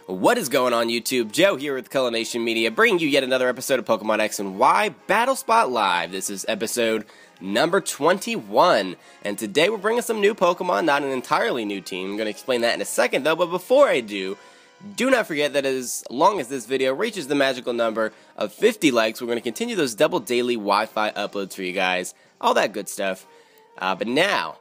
What is going on YouTube? Joe here with Culination Media, bringing you yet another episode of Pokemon X and Y Battle Spot Live. This is episode number 21, and today we're bringing some new Pokemon, not an entirely new team. I'm going to explain that in a second though, but before I do not forget that as long as this video reaches the magical number of 50 likes, we're going to continue those double daily Wi-Fi uploads for you guys, all that good stuff. But now,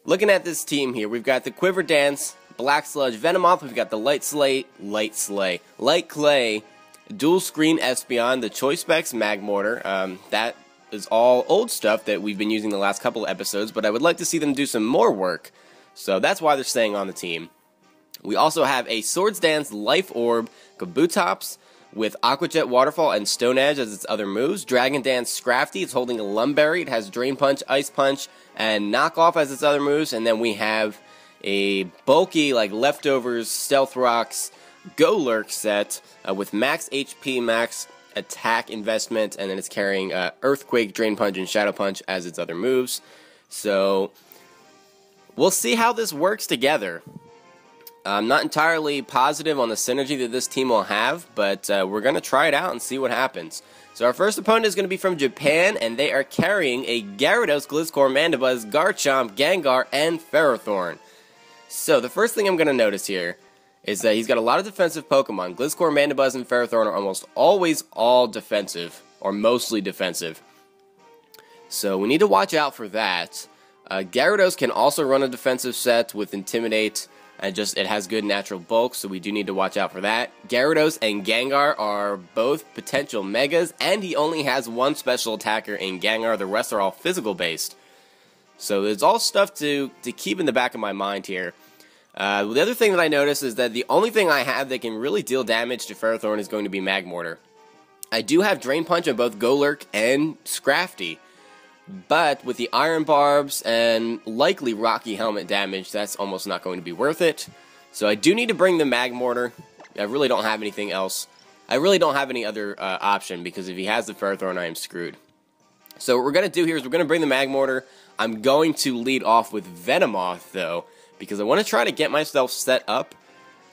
looking at this team here, we've got the Quiver Dance, Black Sludge, Venomoth, we've got the Light Clay, Dual Screen Espeon, the Choice Specs Magmortar. That is all old stuff that we've been using the last couple of episodes, but I would like to see them do some more work, so that's why they're staying on the team. We also have a Swords Dance Life Orb, Kabutops, with Aqua Jet Waterfall and Stone Edge as its other moves. Dragon Dance Scrafty, it's holding a Lumberry, it has Drain Punch, Ice Punch, and Knockoff as its other moves, and then we have a bulky, like Leftovers, Stealth Rocks, Golurk set with max HP, max attack investment, and then it's carrying Earthquake, Drain Punch, and Shadow Punch as its other moves. So, we'll see how this works together. I'm not entirely positive on the synergy that this team will have, but we're going to try it out and see what happens. So our first opponent is going to be from Japan, and they are carrying a Gyarados, Gliscor, Mandibuzz, Garchomp, Gengar, and Ferrothorn. So the first thing I'm going to notice here is that he's got a lot of defensive Pokemon. Gliscor, Mandibuzz, and Ferrothorn are almost always all defensive, or mostly defensive. So we need to watch out for that. Gyarados can also run a defensive set with Intimidate, and it has good natural bulk, so we do need to watch out for that. Gyarados and Gengar are both potential Megas, and he only has one special attacker in Gengar. The rest are all physical based. So there's all stuff to keep in the back of my mind here. The other thing that I noticed is that the only thing I have that can really deal damage to Ferrothorn is going to be Magmortar. I do have Drain Punch on both Golurk and Scrafty, but with the Iron Barbs and likely Rocky Helmet damage, that's almost not going to be worth it. So I do need to bring the Magmortar. I really don't have anything else. I really don't have any other option, because if he has the Ferrothorn, I am screwed. So what we're going to do here is we're going to bring the Magmortar. I'm going to lead off with Venomoth, though, because I want to try to get myself set up,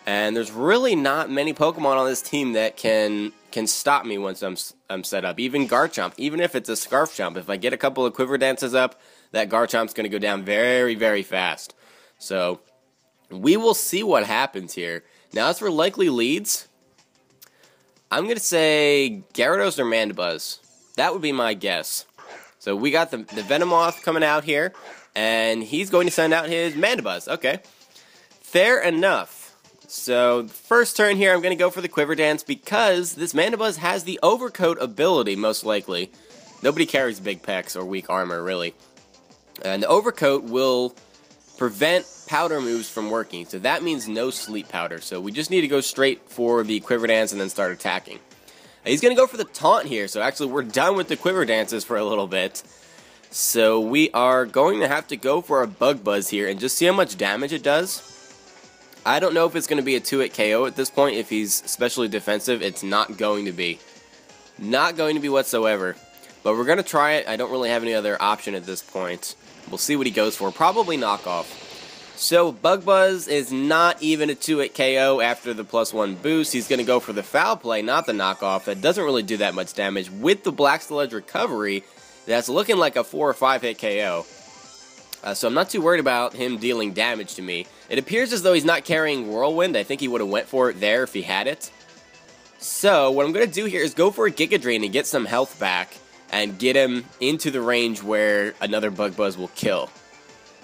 and there's really not many Pokemon on this team that can stop me once I'm set up. Even Garchomp, even if it's a Scarf Chomp, if I get a couple of Quiver Dances up, that Garchomp's going to go down very, very fast. So we will see what happens here. Now, as for likely leads, I'm going to say Gyarados or Mandibuzz. That would be my guess. So we got the Venomoth coming out here, and he's going to send out his Mandibuzz. Okay, fair enough. So first turn here, I'm going to go for the Quiver Dance because this Mandibuzz has the Overcoat ability, most likely. Nobody carries big pecs or weak armor, really. And the Overcoat will prevent powder moves from working, so that means no Sleep Powder. So we just need to go straight for the Quiver Dance and then start attacking. He's going to go for the Taunt here, so actually we're done with the Quiver Dances for a little bit. So we are going to have to go for a Bug Buzz here and just see how much damage it does. I don't know if it's going to be a 2-hit KO at this point. If he's especially defensive, it's not going to be. Not going to be whatsoever. But we're going to try it. I don't really have any other option at this point. We'll see what he goes for. Probably Knockoff. So, Bug Buzz is not even a 2-hit KO after the +1 boost. He's going to go for the Foul Play, not the Knockoff. That doesn't really do that much damage. With the Black Sludge Recovery, that's looking like a 4 or 5-hit KO. So I'm not too worried about him dealing damage to me. It appears as though he's not carrying Whirlwind. I think he would have went for it there if he had it. So, what I'm going to do here is go for a Giga Drain and get some health back, and get him into the range where another Bug Buzz will kill.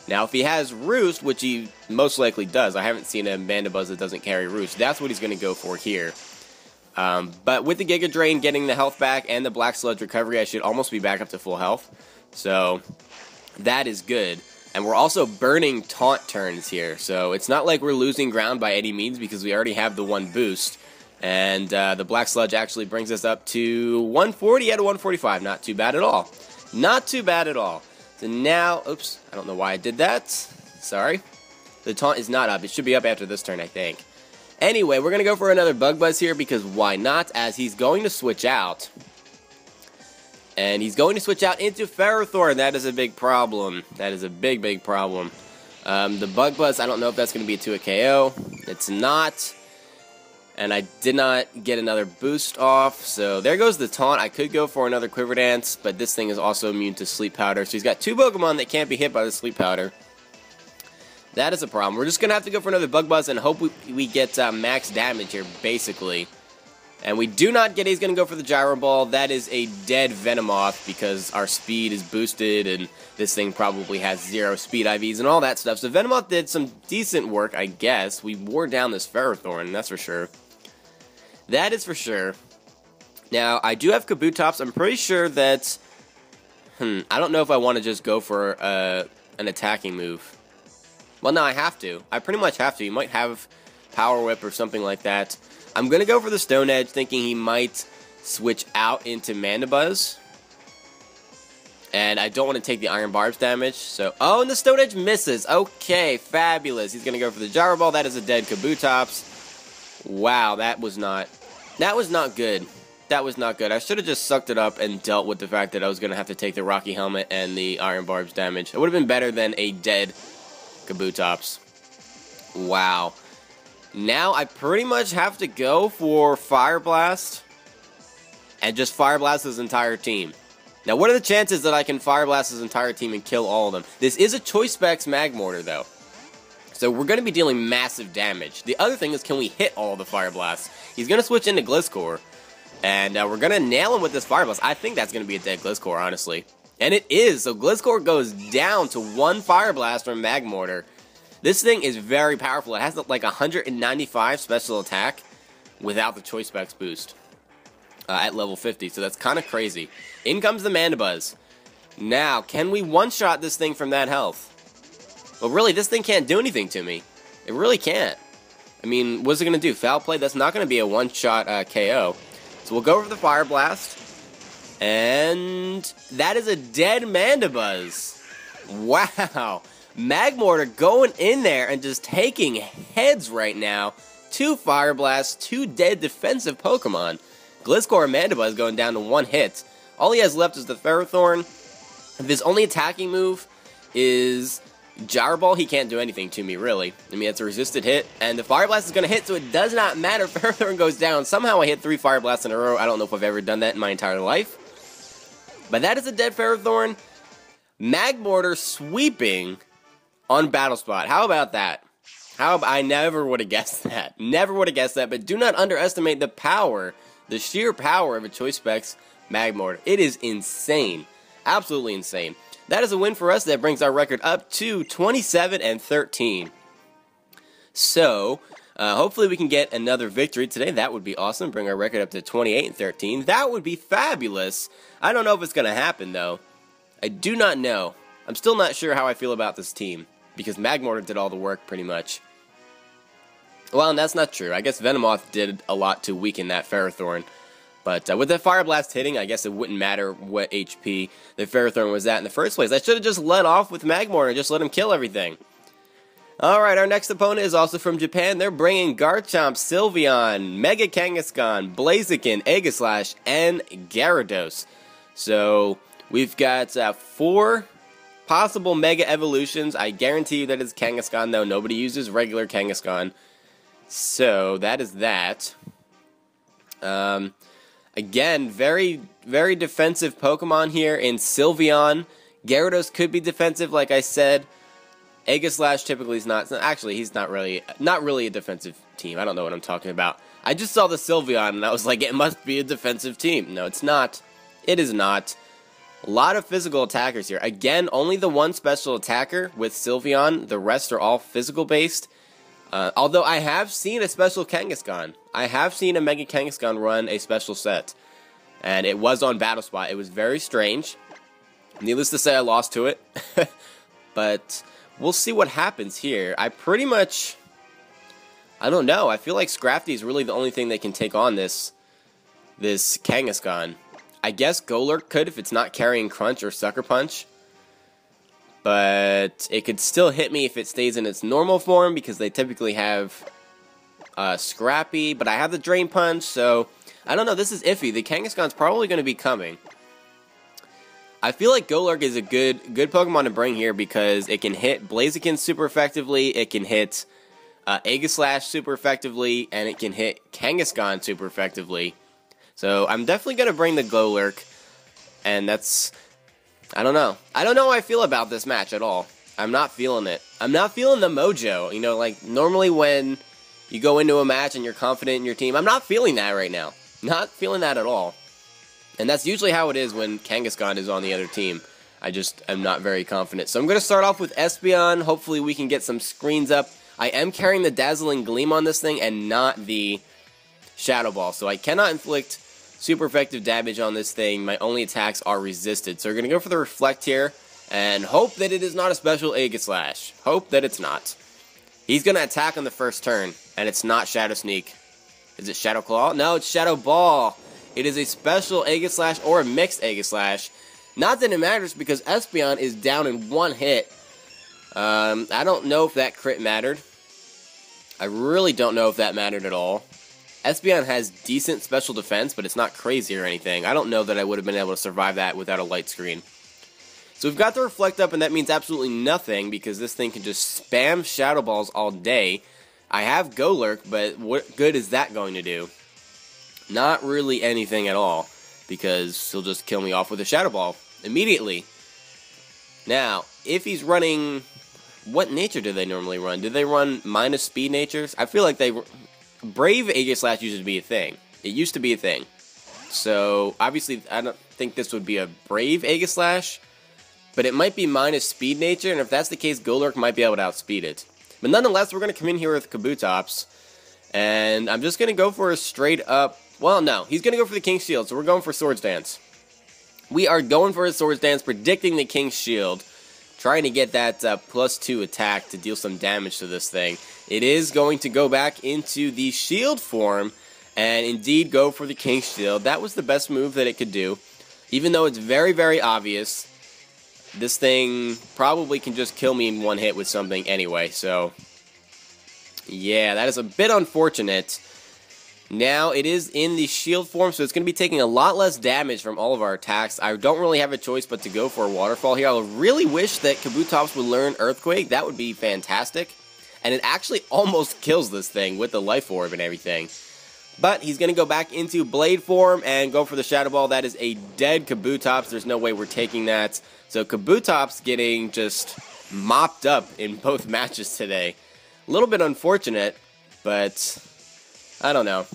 Now, if he has Roost, which he most likely does, I haven't seen a Mandibuzz that doesn't carry Roost, that's what he's going to go for here. But with the Giga Drain, getting the health back, and the Black Sludge Recovery, I should almost be back up to full health. So, that is good. And we're also burning Taunt turns here, so it's not like we're losing ground by any means, because we already have the 1 boost. And the Black Sludge actually brings us up to 140 out of 145. Not too bad at all. Not too bad at all. So now, oops, I don't know why I did that. Sorry. The Taunt is not up. It should be up after this turn, I think. Anyway, we're going to go for another Bug Buzz here, because why not, as he's going to switch out. And he's going to switch out into Ferrothorn. That is a big problem. That is a big, big problem. The Bug Buzz, I don't know if that's going to be a 2-hit KO. It's not. And I did not get another boost off, so there goes the taunt. I could go for another Quiver Dance, but this thing is also immune to Sleep Powder. So he's got 2 Pokemon that can't be hit by the Sleep Powder. That is a problem. We're just going to have to go for another Bug Buzz and hope we get max damage here, basically. And we do not get, he's going to go for the Gyro Ball. That is a dead Venomoth because our speed is boosted and this thing probably has 0 speed IVs and all that stuff. So Venomoth did some decent work, I guess. We wore down this Ferrothorn, that's for sure. That is for sure. Now, I do have Kabutops. I'm pretty sure that... I don't know if I want to just go for an attacking move. Well, no, I have to. I pretty much have to. He might have Power Whip or something like that. I'm going to go for the Stone Edge, thinking he might switch out into Mandibuzz. And I don't want to take the Iron Barbs damage. So, oh, and the Stone Edge misses. Okay, fabulous. He's going to go for the Gyro Ball. That is a dead Kabutops. Wow, that was not good. That was not good. I should have just sucked it up and dealt with the fact that I was going to have to take the Rocky Helmet and the Iron Barbs damage. It would have been better than a dead Kabutops. Wow. Now I pretty much have to go for Fire Blast and just Fire Blast his entire team. Now, what are the chances that I can Fire Blast his entire team and kill all of them? This is a Choice Specs Magmortar, though. So we're going to be dealing massive damage. The other thing is, can we hit all the Fire Blasts? He's going to switch into Gliscor, and we're going to nail him with this Fire Blast. I think that's going to be a dead Gliscor, honestly. And it is, so Gliscor goes down to 1 Fire Blast from Magmortar. This thing is very powerful. It has like 195 special attack without the Choice Specs boost at level 50, so that's kind of crazy. In comes the Mandibuzz. Now, can we one-shot this thing from that health? Well, really, this thing can't do anything to me. It really can't. I mean, what's it going to do? Foul Play? That's not going to be a one-shot KO. So we'll go for the Fire Blast. And that is a dead Mandibuzz. Wow. Magmortar going in there and just taking heads right now. 2 Fire Blasts, 2 dead defensive Pokemon. Gliscor and Mandibuzz going down to 1 hit. All he has left is the Ferrothorn. If his only attacking move is Gyro Ball, he can't do anything to me, really. I mean, it's a resisted hit, and the Fire Blast is going to hit, so it does not matter. Ferrothorn goes down. Somehow I hit 3 Fire Blasts in a row. I don't know if I've ever done that in my entire life. But that is a dead Ferrothorn. Magmortar sweeping on Battle Spot. How about that? I never would have guessed that. Never would have guessed that, but do not underestimate the power, the sheer power of a Choice Specs Magmortar. It is insane. Absolutely insane. That is a win for us. That brings our record up to 27-13. So, hopefully we can get another victory today. That would be awesome. Bring our record up to 28-13. That would be fabulous. I don't know if it's going to happen, though. I do not know. I'm still not sure how I feel about this team, because Magmortar did all the work, pretty much. Well, and that's not true. I guess Venomoth did a lot to weaken that Ferrothorn. But with the Fire Blast hitting, I guess it wouldn't matter what HP the Ferrothorn was at in the first place. I should have just let off with Magmortar and just let him kill everything. Alright, our next opponent is also from Japan. They're bringing Garchomp, Sylveon, Mega Kangaskhan, Blaziken, Aegislash, and Gyarados. So, we've got 4 possible Mega Evolutions. I guarantee you that it's Kangaskhan, though. Nobody uses regular Kangaskhan. So, that is that. Again, very, very defensive Pokemon here in Sylveon. Gyarados could be defensive, like I said. Aegislash typically is not. Actually, he's not really a defensive team. I don't know what I'm talking about. I just saw the Sylveon, and I was like, it must be a defensive team. No, it's not. It is not. A lot of physical attackers here. Again, only the 1 special attacker with Sylveon. The rest are all physical-based. Although I have seen a special Kangaskhan. I have seen a Mega Kangaskhan run a special set. And it was on Battle Spot. It was very strange. Needless to say, I lost to it. But we'll see what happens here. I pretty much... I don't know. I feel like Scrafty is really the only thing that can take on this Kangaskhan. I guess Golurk could if it's not carrying Crunch or Sucker Punch. But it could still hit me if it stays in its normal form, because they typically have Scrappy. But I have the Drain Punch, so I don't know. This is iffy. The Kangaskhan's probably going to be coming. I feel like Golurk is a good Pokemon to bring here, because it can hit Blaziken super effectively. It can hit Aegislash super effectively, and it can hit Kangaskhan super effectively. So I'm definitely going to bring the Golurk, and that's... I don't know. I don't know how I feel about this match at all. I'm not feeling it. I'm not feeling the mojo. You know, like, normally when you go into a match and you're confident in your team, I'm not feeling that right now. Not feeling that at all. And that's usually how it is when Kangaskhan is on the other team. I just am not very confident. So I'm going to start off with Espeon. Hopefully we can get some screens up. I am carrying the Dazzling Gleam on this thing and not the Shadow Ball. So I cannot inflict super effective damage on this thing. My only attacks are resisted. So we're going to go for the Reflect here and hope that it is not a special Aegislash. Hope that it's not. He's going to attack on the first turn, and it's not Shadow Sneak. Is it Shadow Claw? No, it's Shadow Ball. It is a special Aegislash or a mixed Aegislash. Not that it matters because Espeon is down in one hit. I don't know if that crit mattered. I really don't know if that mattered at all. Espeon has decent special defense, but it's not crazy or anything. I don't know that I would have been able to survive that without a light screen. So we've got the Reflect up, and that means absolutely nothing because this thing can just spam Shadow Balls all day. I have Golurk, but what good is that going to do? Not really anything at all, because he'll just kill me off with a Shadow Ball immediately. Now, if he's running... What nature do they normally run? Do they run minus speed natures? I feel like they... Brave Aegislash used to be a thing. It used to be a thing. So, obviously, I don't think this would be a Brave Aegislash, but it might be minus speed nature, and if that's the case, Golurk might be able to outspeed it. But nonetheless, we're going to come in here with Kabutops, and I'm just going to go for a straight up... Well, no, he's going to go for the King's Shield, so we're going for Swords Dance. We are going for a Swords Dance, predicting the King's Shield, trying to get that +2 attack to deal some damage to this thing. It is going to go back into the Shield form, and indeed go for the King's Shield. That was the best move that it could do. Even though it's very, very obvious, this thing probably can just kill me in one hit with something anyway, so... Yeah, that is a bit unfortunate. Now, it is in the Shield form, so it's going to be taking a lot less damage from all of our attacks. I don't really have a choice but to go for a Waterfall here. I really wish that Kabutops would learn Earthquake. That would be fantastic. And it actually almost kills this thing with the Life Orb and everything. But he's going to go back into Blade form and go for the Shadow Ball. That is a dead Kabutops. There's no way we're taking that. So Kabutops getting just mopped up in both matches today. A little bit unfortunate, but I don't know.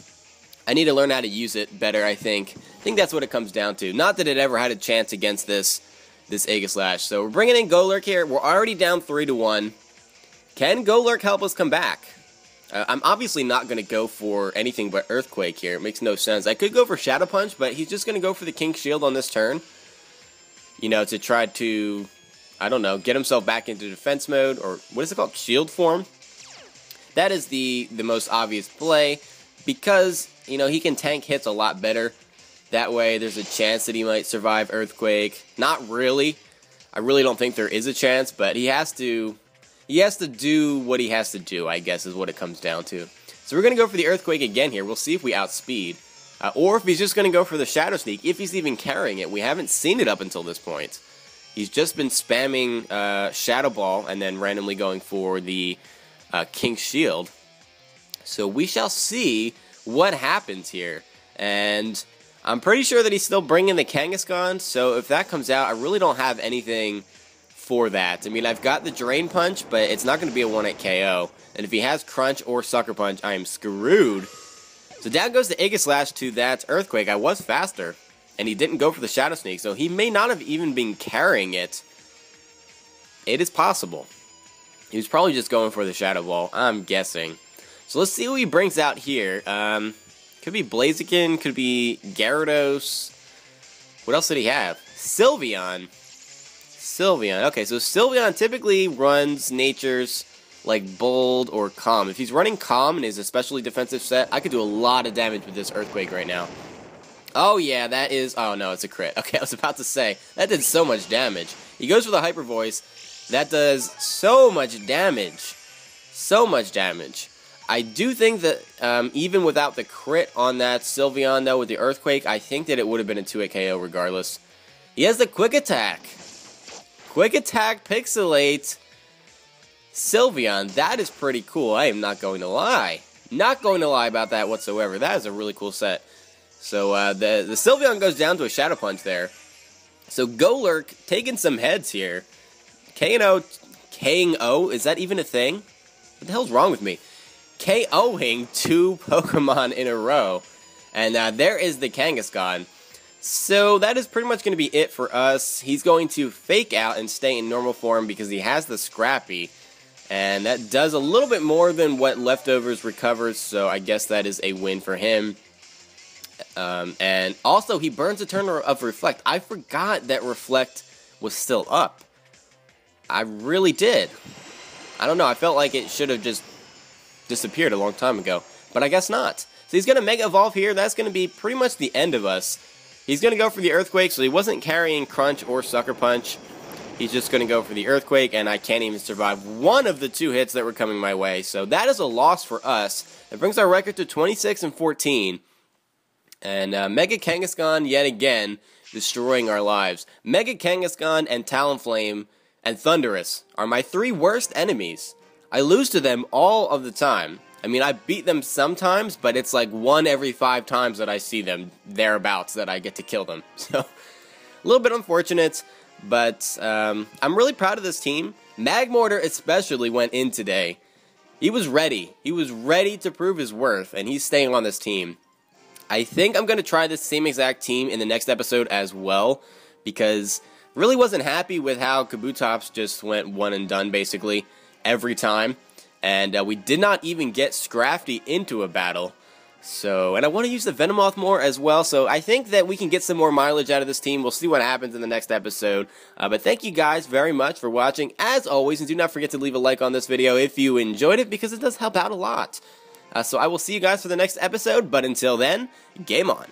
I need to learn how to use it better, I think. I think that's what it comes down to. Not that it ever had a chance against this Aegislash. So we're bringing in Golurk here. We're already down 3-1. Can Golurk help us come back? I'm obviously not going to go for anything but Earthquake here. It makes no sense. I could go for Shadow Punch, but he's just going to go for the King's Shield on this turn. You know, to try to, I don't know, get himself back into defense mode, or what is it called? Shield form? That is the most obvious play, because, you know, he can tank hits a lot better. That way, there's a chance that he might survive Earthquake. Not really. I really don't think there is a chance, but he has to do what he has to do, I guess, is what it comes down to. So we're going to go for the Earthquake again here. We'll see if we outspeed. Or if he's just going to go for the Shadow Sneak, if he's even carrying it. We haven't seen it up until this point. He's just been spamming Shadow Ball and then randomly going for the King's Shield. So we shall see what happens here. And I'm pretty sure that he's still bringing the Kangaskhan, so if that comes out, I really don't have anything for that. I mean, I've got the Drain Punch, but it's not going to be a 1-hit KO. And if he has Crunch or Sucker Punch, I am screwed. So down goes the Aegislash to that Earthquake. I was faster, and he didn't go for the Shadow Sneak, so he may not have even been carrying it. It is possible. He was probably just going for the Shadow Ball, I'm guessing. So let's see what he brings out here. Could be Blaziken, could be Gyarados. What else did he have? Sylveon. Okay, so Sylveon typically runs natures like Bold or Calm. If he's running Calm and is a specially defensive set, I could do a lot of damage with this Earthquake right now. Oh yeah, that is... Oh no, it's a crit. Okay, I was about to say, that did so much damage. He goes for the Hyper Voice. That does so much damage. So much damage. I do think that even without the crit on that Sylveon, though, with the Earthquake, I think that it would have been a 2-hit KO regardless. He has the Quick Attack. Quick Attack, Pixelate. Sylveon, that is pretty cool. I am not going to lie. Not going to lie about that whatsoever. That is a really cool set. So the Sylveon goes down to a Shadow Punch there. So Golurk taking some heads here. K&O, K-ing-O, is that even a thing? What the hell's wrong with me? KOing 2 Pokemon in a row. And there is the Kangaskhan. So that is pretty much going to be it for us. He's going to fake out and stay in normal form because he has the Scrappy. And that does a little bit more than what Leftovers recovers, so I guess that is a win for him. And also, he burns a turn of Reflect. I forgot that Reflect was still up. I really did. I don't know, I felt like it should have just disappeared a long time ago. But I guess not. So he's going to Mega Evolve here. That's going to be pretty much the end of us. He's going to go for the Earthquake, so he wasn't carrying Crunch or Sucker Punch. He's just going to go for the Earthquake, and I can't even survive one of the 2 hits that were coming my way. So that is a loss for us. It brings our record to 26-14. And Mega Kangaskhan, yet again, destroying our lives. Mega Kangaskhan and Talonflame and Thundurus are my 3 worst enemies. I lose to them all of the time. I mean, I beat them sometimes, but it's like 1 every 5 times that I see them, thereabouts, that I get to kill them. So, a little bit unfortunate. But I'm really proud of this team. Magmortar especially went in today. He was ready. He was ready to prove his worth, and he's staying on this team. I think I'm going to try this same exact team in the next episode as well, because really wasn't happy with how Kabutops just went one and done, basically, every time. And we did not even get Scrafty into a battle. So, and I want to use the Venomoth more as well, so I think that we can get some more mileage out of this team. We'll see what happens in the next episode. But thank you guys very much for watching, as always, and do not forget to leave a like on this video if you enjoyed it, because it does help out a lot. So I will see you guys for the next episode, but until then, game on.